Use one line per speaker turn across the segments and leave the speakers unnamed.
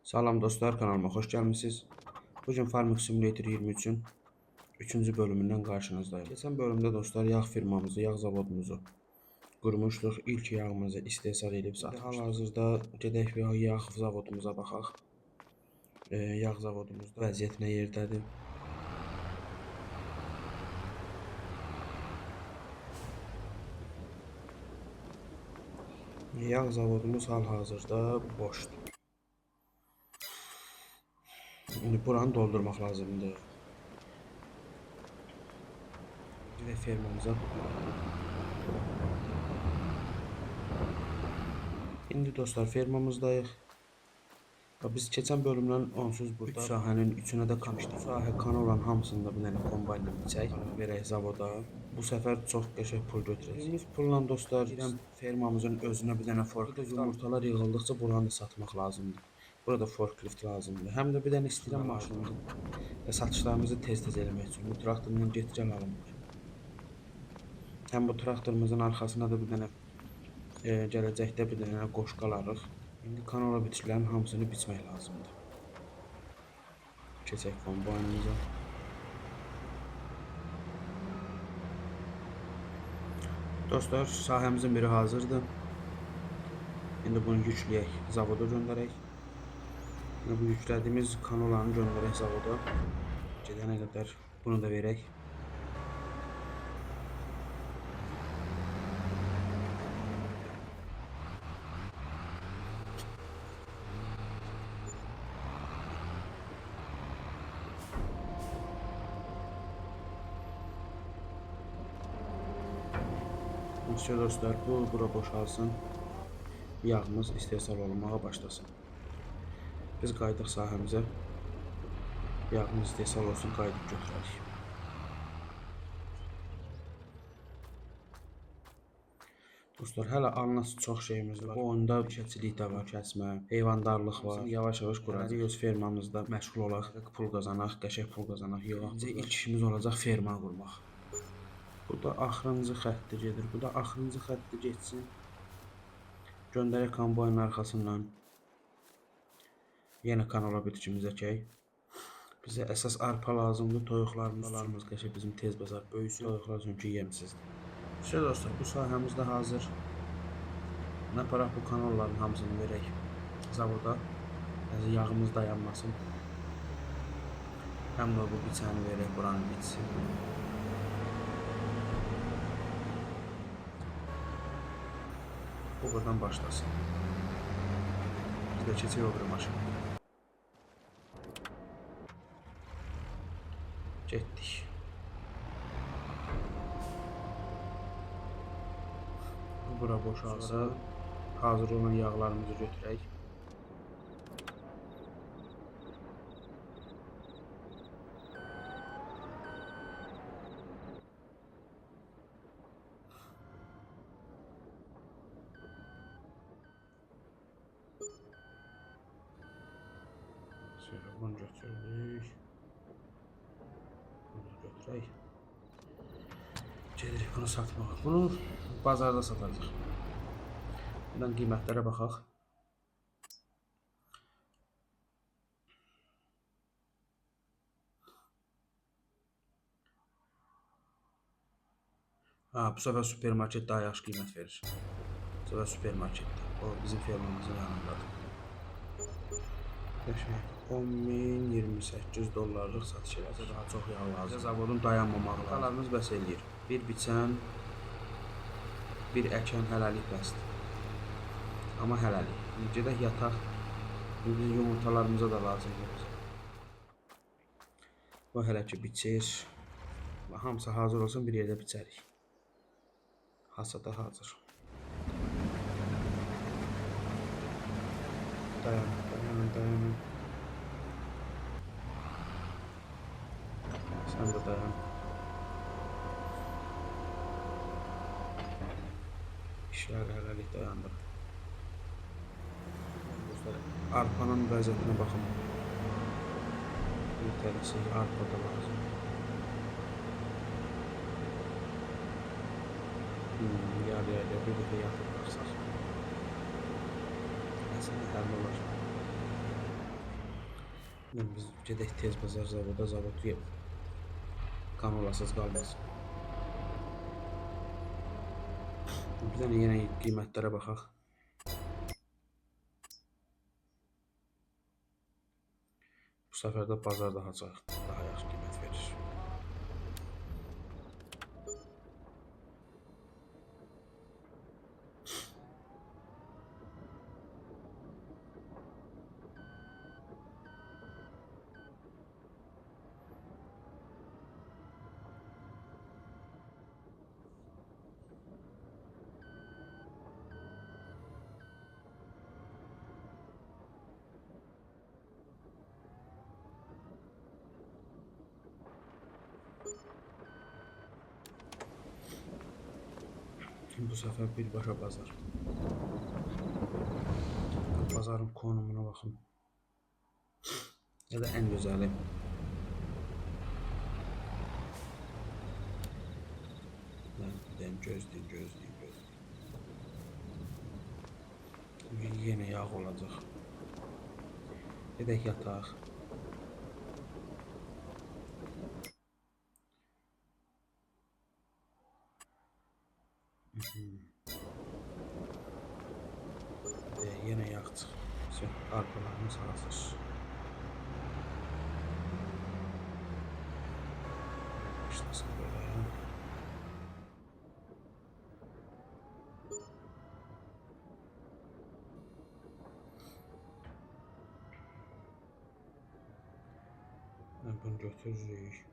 Salam dostlar, kanalıma hoş gelmişsiniz. Bugün Farming Simulator 23'ün 3. bölümünden karşınızdayım. Geçen bölümde dostlar yağ firmamızı, yağ zavodumuzu kurmuşduq. İlk yağımızı istehsal edib satmışdıq. Hal-hazırda gedək bir yağ zavodumuza baxaq. Yağ zavodumuzda vəziyyət nə yerdədir? Yağ zavodumuz hal-hazırda boşdur. İndi buranı doldurmaq lazımdır. Gedək fermamıza. İndi dostlar fermamızdayıq. Biz keçən bölümdən onsuz burada 3 sahənin üçünə də qamışdıq. Sahə kanolan hamısında bir dənə kombaynla biçək, verək zavoda. Bu səfər çox qəşəng pul götürəcəyik. Biz pulla dostlar fermamızın özünə bir dənə forklift, yumurtalar yığıldıqca buranı satmaq lazımdır. Burada forklift lazımdır. Həm də bir dənə istəyirəm maşınımı və satışlarımızı tez-tez eləmək üçün. Bu traktorla get-gəl alınmır. Həm bu traktorumuzun arxasına da bir dənə gələcəkdə bir dənə qoşqa alarıq. İndi kanola bitkilərin hamısını biçmək lazımdır. Keçək kombaynımıza. Dostlar, sahəmizin biri hazırdır. İndi bunu yükləyək, zavoda göndərək. İndi bu yüklədiyimiz kanolanı göndərək zavoda. Gedənə qədər bunu da verək. İşte dostlar, bura boşalsın. Yağımız istehsal olunmağa başlasın. Biz qaydıq sahəmizə. Yağımız istehsal olsun, qaydıq götürərik. Dostlar, hələ alınası çox şeyimiz var. Bu oyunda keçilik də var, kəsmə, heyvandarlıq var. Yavaş-yavaş quracaq. Öz fermamızda məşğul olaq, pul qazanaq, qəşəng pul qazanaq. Yox, ilk işimiz olacaq ferma qurmaq. Bu da axırıncı xətti gedir. Bu da axırıncı xətti geçsin. Göndərək kombaynın arxasından. Yenə kanola bitkimiz əkək. Bizə əsas arpa lazımdır. Toyuqlarımız qəşəng bizim tez bazar böyüsün. Toyuqlar çünki yemsizdir. İşte dostlar, bu sahəmiz də hazır. Nə aparaq bu kanolların hamısını verək zavoda. Yağımız dayanmasın. Həm də bu biçəni verək, buranı bitsin. Bu buradan başlasın. Biz də keçək o bir maşına. Getdik. Bura boşalsa hazır olan yağlarımızı götürək. Bunu götürdük. Bunu götürək. Gedirik bunu satmağa. Bunu bazarda satacaq. Bundan qiymətlərə baxaq. Bu sefer supermarket daha yaxşı qiymət verir. Bu sefer supermarketdə. O bizim firmamızın yanındadır. 10.028 dollarlıq satış edəcək. Daha çox yağ lazım. Zavodun dayanmamağı lazım. Qalarımız bəs eləyir. Bir biçən, bir əkən hələlik bəsdir. Amma hələlik. Gedək yataq. Bizim yumurtalarımıza da lazımdır. Bu hələ ki biçir. Hamısı hazır olsun, bir yerdə biçərik. Hasada hazır. Dayanın. Sen de dayan. İşler hələlik dayandır. Arpanın vəziyyətinə baxın. Bir tanesi arpa da lazım. Yarı bir də yatıb baxsaq. Məsələ həll olacaq. Biz gedək tez bazar zavoda, zavod kanolasız qalmasın. Bir dənə yenə qiymətlərə baxaq. Bu səfər də bazar daha yaxşı qiymət verir. Bu sefer birbaşa bazar. Bazarın konumuna bakın. Ya da en güzeli. Ben gözleyeyim. Yine yağ olacak. Gedək yataq. Yine yağ çıx. Arpalarımız hazır. Başlasın böyle. Bunu götürürük.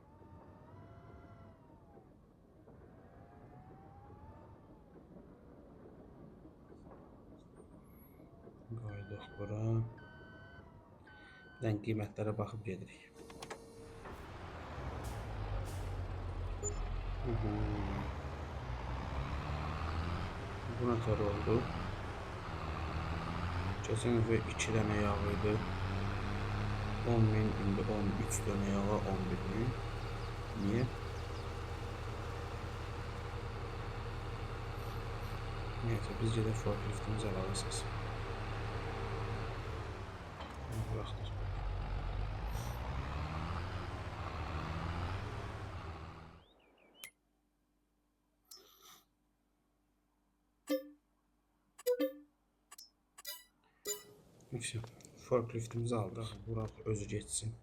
Qoyduq bura. Dən qiymətlərə baxıb gedirik. Buna tər oldu. Geçen dəfə 2 dənə yağ idi. 10.000, indi 13 dənə yağa 11.000. Niye? Neyse biz gedək forkliftimizi əlavə səsin. Bıraxdıq. Forkliftimizi aldıq. Burak özü geçsin.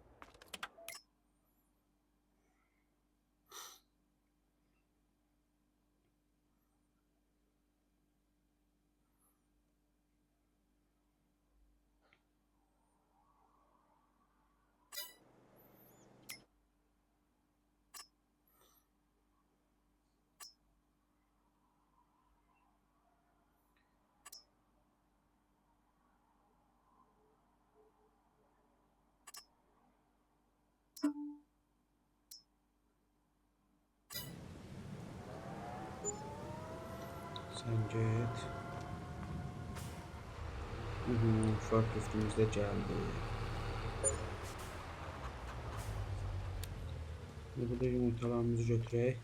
Sen get. Forkliftimiz de geldi. Burada yumurtalarımızı götürək.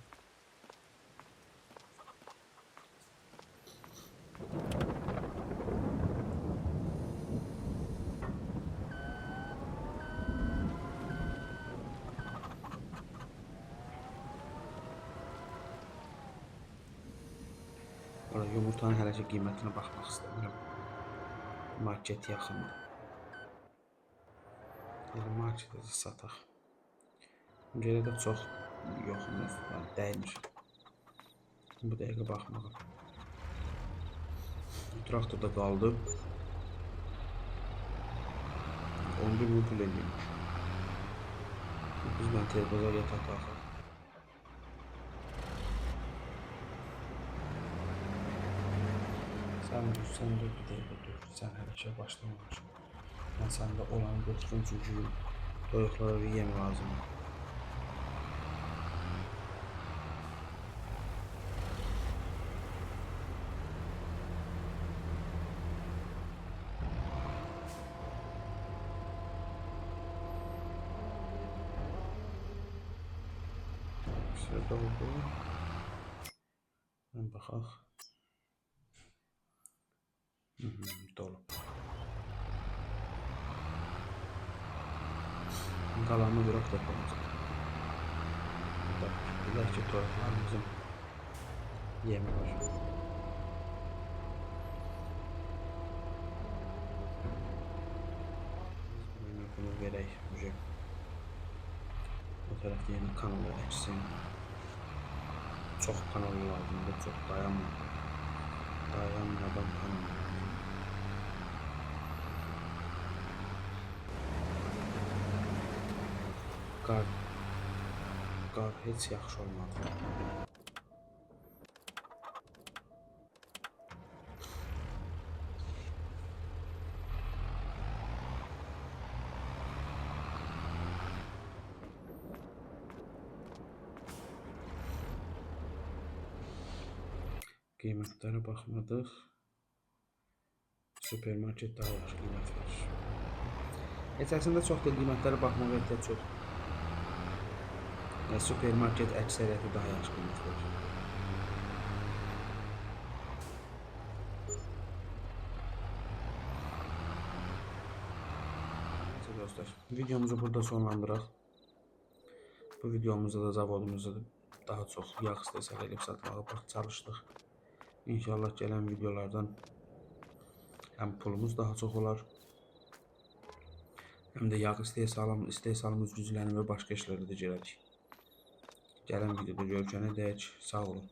Yumurtanın hələ ki qiymətinə baxmaq istəmirəm. Market yaxındır. Yəni marketdə sataq. Görə də çox yoxumuz, yəni dəymir. Bu dəqiqə baxmağa. Traktorda qaldı. 11.000 pul eləyirmiş. Biz mən telbaza yataq qalxaq. Sen dur bir dəqiqə dur. Sən hələ işə başlamamışsın. Mən səndə olanı götürürüm çünki toyuqlara bir yem lazımdır. Şurada oldu. Ben baxaq. Dolub. qalanını bırak depomuzda. Bilək ki, torpağımızın yemi var. Bunu verək uje. O tərəfdə yeni kanal əksin. Çox kanal lazımdır, çox dayanmadan kanal. Qar heç yaxşı olmadı. Qiymətlərə baxmadıq. Supermarket daha yaxşı qiymət verir. Heç əslində çox da qiymətlərə baxmağa ehtiyac yoxdur. Supermarket əksəriyyəti daha yaxşı qiymət verir. Dostlar, videomuzu burada sonlandıraq. Bu videomuzda da zavodumuzu daha çox yağ istehsal edib satmağa çalışdıq. İnşallah gələn videolardan həm pulumuz daha çox olar, həm də yağ istehsalımız güclənir və başqa işlərdə də görərik. Gələn videoda görüşənədək sağ olun.